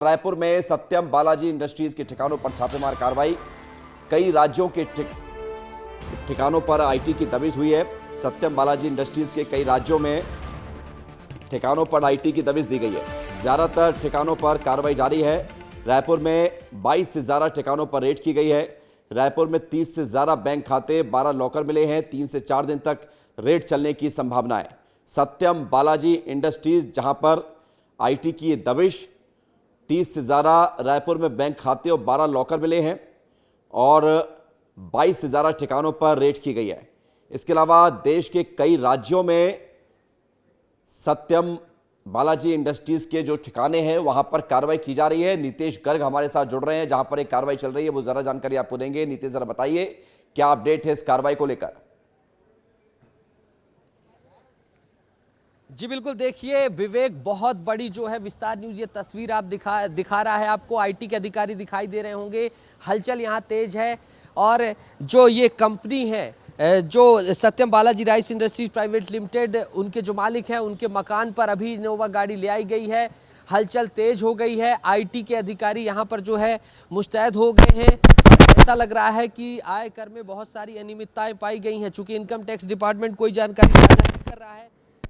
रायपुर में सत्यम बालाजी इंडस्ट्रीज के ठिकानों पर छापेमार कार्रवाई। कई राज्यों के ठिकानों पर आईटी की दबिश हुई है। सत्यम बालाजी इंडस्ट्रीज के कई राज्यों में ठिकानों पर आईटी की दबिश दी गई है। ज्यादातर ठिकानों पर कार्रवाई जारी है। रायपुर में 22 से ज्यादा ठिकानों पर रेड की गई है। रायपुर में 30 से ज्यादा बैंक खाते, 12 लॉकर मिले हैं। 3 से 4 दिन तक रेड चलने की संभावना है। सत्यम बालाजी इंडस्ट्रीज जहां पर आईटी की दबिश, 30 से ज़्यादा रायपुर में बैंक खाते और 12 लॉकर मिले हैं और 22 से ज़्यादा ठिकानों पर रेड की गई है। इसके अलावा देश के कई राज्यों में सत्यम बालाजी इंडस्ट्रीज के जो ठिकाने हैं वहां पर कार्रवाई की जा रही है। नीतीश गर्ग हमारे साथ जुड़ रहे हैं, जहां पर एक कार्रवाई चल रही है वो जरा जानकारी आपको देंगे। नीतीश, जरा बताइए क्या अपडेट है इस कार्रवाई को लेकर। जी बिल्कुल, देखिए विवेक, बहुत बड़ी जो है विस्तार न्यूज ये तस्वीर आप दिखा रहा है आपको। आईटी के अधिकारी दिखाई दे रहे होंगे, हलचल यहाँ तेज है। और जो ये कंपनी है, जो Satyam Balaji rice industries private limited, उनके जो मालिक हैं उनके मकान पर अभी इनोवा गाड़ी ले आई गई है। हलचल तेज हो गई है। आईटी के अधिकारी यहाँ पर जो है मुस्तैद हो गए हैं। ऐसा लग रहा है कि आयकर में बहुत सारी अनियमितताएं पाई गई हैं। चूंकि इनकम टैक्स डिपार्टमेंट कोई जानकारी साझा नहीं कर रहा है,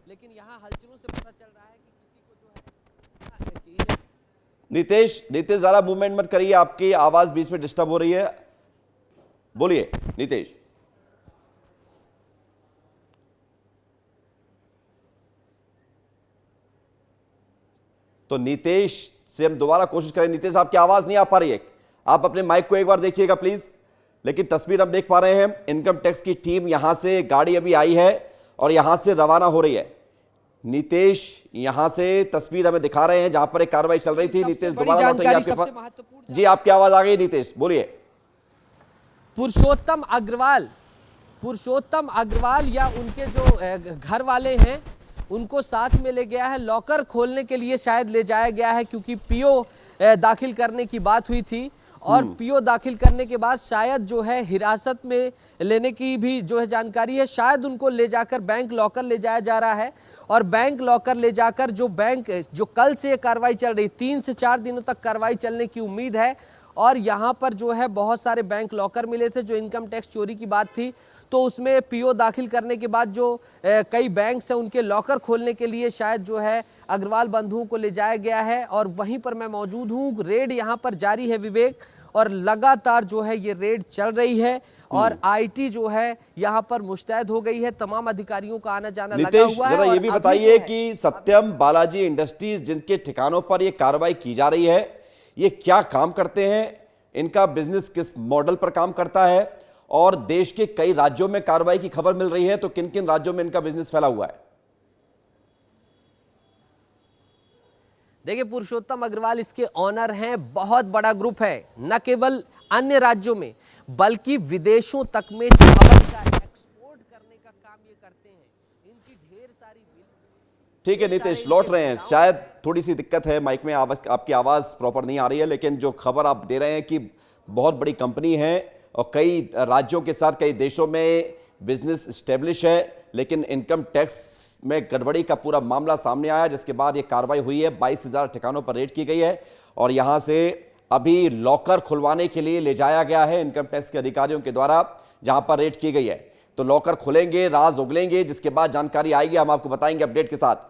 लेकिन यहाँ हलचलों से पता चल रहा है कि किसी को जो है नीतीश जरा मूवमेंट मत करिए, आपकी आवाज बीच में डिस्टर्ब हो रही है। बोलिए नीतीश। तो नीतीश से हम दोबारा कोशिश करें। नीतीश, आपकी आवाज नहीं आ पा रही है, आप अपने माइक को एक बार देखिएगा प्लीज। लेकिन तस्वीर हम देख पा रहे हैं, इनकम टैक्स की टीम यहां से, गाड़ी अभी आई है और यहां से रवाना हो रही है। नीतीश यहां से तस्वीर हमें दिखा रहे हैं जहां पर एक कार्रवाई चल रही थी। नीतीश दोबारा लौटेंगे आपके पास। जी, आपकी आवाज आ गई नीतीश, बोलिए। पुरुषोत्तम अग्रवाल या उनके जो घर वाले हैं उनको साथ में ले गया है। लॉकर खोलने के लिए शायद ले जाया गया है, क्योंकि पीओ दाखिल करने की बात हुई थी। और पीओ दाखिल करने के बाद शायद जो है हिरासत में लेने की भी जो है जानकारी है। शायद उनको ले जाकर बैंक लॉकर ले जाया जा रहा है। और बैंक लॉकर ले जाकर जो कल से ये कार्रवाई चल रही, 3 से 4 दिनों तक कार्रवाई चलने की उम्मीद है। और यहाँ पर जो है बहुत सारे बैंक लॉकर मिले थे। जो इनकम टैक्स चोरी की बात थी, तो उसमें पीओ दाखिल करने के बाद जो कई बैंक हैं उनके लॉकर खोलने के लिए शायद जो है अग्रवाल बंधुओं को ले जाया गया है। और वहीं पर मैं मौजूद हूँ। रेड यहाँ पर जारी है विवेक, और लगातार जो है ये रेड चल रही है। और आईटी जो है यहाँ पर मुस्तैद हो गई है। तमाम अधिकारियों का आना जाना लगा हुआ है। जरा ये भी बताइए कि सत्यम बालाजी इंडस्ट्रीज जिनके ठिकानों पर ये कार्रवाई की जा रही है, ये क्या काम करते हैं, इनका बिजनेस किस मॉडल पर काम करता है, और देश के कई राज्यों में कार्रवाई की खबर मिल रही है, तो किन किन राज्यों में इनका बिजनेस फैला हुआ है? देखिए, पुरुषोत्तम अग्रवाल इसके ऑनर हैं। बहुत बड़ा ग्रुप है, न केवल अन्य राज्यों में बल्कि विदेशों तक में चावल का एक्सपोर्ट करने का काम ये करते हैं। इनकी ढेर सारी ठीक है नीतीश, लौट रहे हैं। शायद थोड़ी सी दिक्कत है माइक में, आपकी आवाज प्रॉपर नहीं आ रही है, लेकिन जो खबर आप दे रहे हैं कि बहुत बड़ी कंपनी है और कई राज्यों के साथ कई देशों में बिजनेस स्टेब्लिश है, लेकिन इनकम टैक्स में गड़बड़ी का पूरा मामला सामने आया, जिसके बाद ये कार्रवाई हुई है। 22 से ज्यादा ठिकानों पर रेड की गई है और यहां से अभी लॉकर खुलवाने के लिए ले जाया गया है इनकम टैक्स के अधिकारियों के द्वारा, जहां पर रेड की गई है। तो लॉकर खुलेंगे, राज उगलेंगे, जिसके बाद जानकारी आएगी, हम आपको बताएंगे अपडेट के साथ।